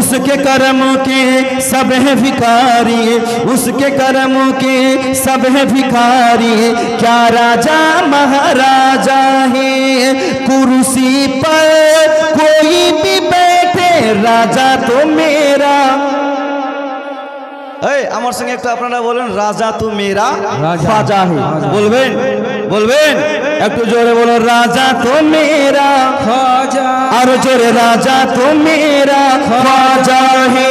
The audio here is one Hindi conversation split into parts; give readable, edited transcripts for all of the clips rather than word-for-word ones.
उसके करमों के सब है भिखारी, उसके करमों के सब है भिखारी। क्या राजा महाराजा है कुर्सी पर कोई भी बैठे, राजा तो मेरा। আমার সঙ্গে একটু আপনারা বলেন, রাজা তো মেরা খ্বাজা হে। বলবেন বলবেন একটু জোরে বলো, রাজা তো মেরা খ্বাজা। আর জোরে, রাজা তো মেরা খ্বাজা হে,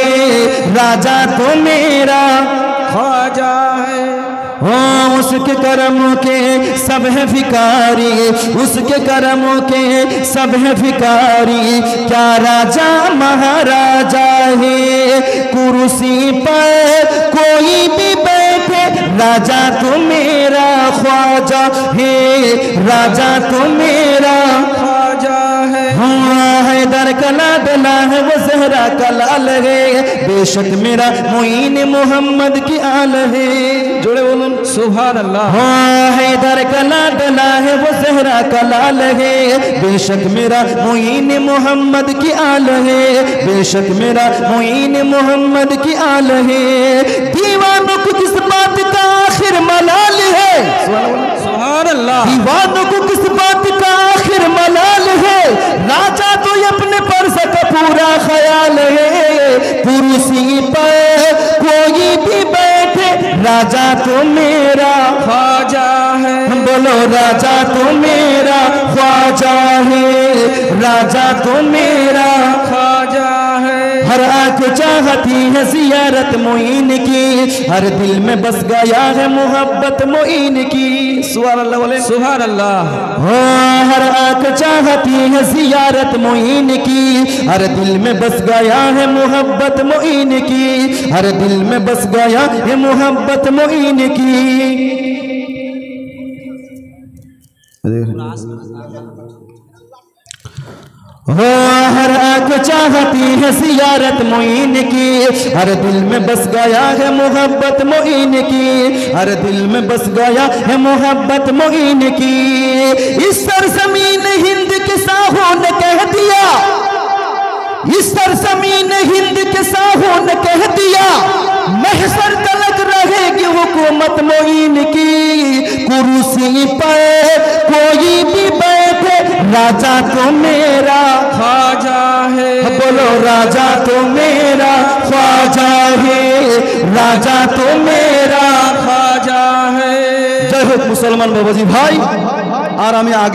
রাজা তো মেরা ख्वाजा है। हाँ, उसके करमों के सब है भिखारी, उसके करमों के सब है भिखारी। क्या राजा महाराजा है कुर्सी पर कोई भी बैठे, राजा तो मेरा ख्वाजा है, राजा तो मेरा ख्वाजा है। हाँ, हैदर कला डला है वो ज़हरा कलाल है, बेशक मेरा मोइन मोहम्मद की आल है। जोड़े बोलूं सुभान अल्लाह। हाँ, हैदर कला डला है वो ज़हरा कलाल है, बेशक मेरा मोइन मोहम्मद की आल है, बेशक मेरा मोइन मोहम्मद की आल है। दीवानों को किस बात का आखिर मलाल है, सुभान अल्लाह। दीवानों को किस बात का आखिर मलाल है, राजा तो अपने पर सका पूरा ख्याल है। कुर्सी पर कोई भी बैठे, राजा तो मेरा ख्वाजा है। बोलो, राजा तो मेरा ख्वाजा है, राजा तो मेरा ख्वाजा है। हर आँख चाहती है ज़ियारत मोइन की, हर दिल में बस गया है मोहब्बत मोइन की। सुभान अल्लाह बोले सुभान अल्लाह। हाँ, हर आँख चाहती है ज़ियारत मोइन की, हर दिल में बस गया है मोहब्बत मोइन की, हर दिल में बस गया है मोहब्बत मोइन की। हो, हर आँख चाहती है ज़ियारत मोइन की, हर दिल में बस गया है मोहब्बत मोइन की, हर दिल में बस गया है मोहब्बत मोइन की। इस सरज़मीन हिंद के साहों ने कह दिया, इस सरज़मीन हिंद के साहों ने कह दिया, महशर तलक रहेगी हुकूमत मोइन की। कुर्सी पर कोई भी बैठे, राजा तो मेरा ख्वाजा है। बोलो, राजा तो मेरा ख्वाजा है, राजा तो मेरा ख्वाजा है। जय हो मुसलमान बाबाजी भाई। और हमें आगे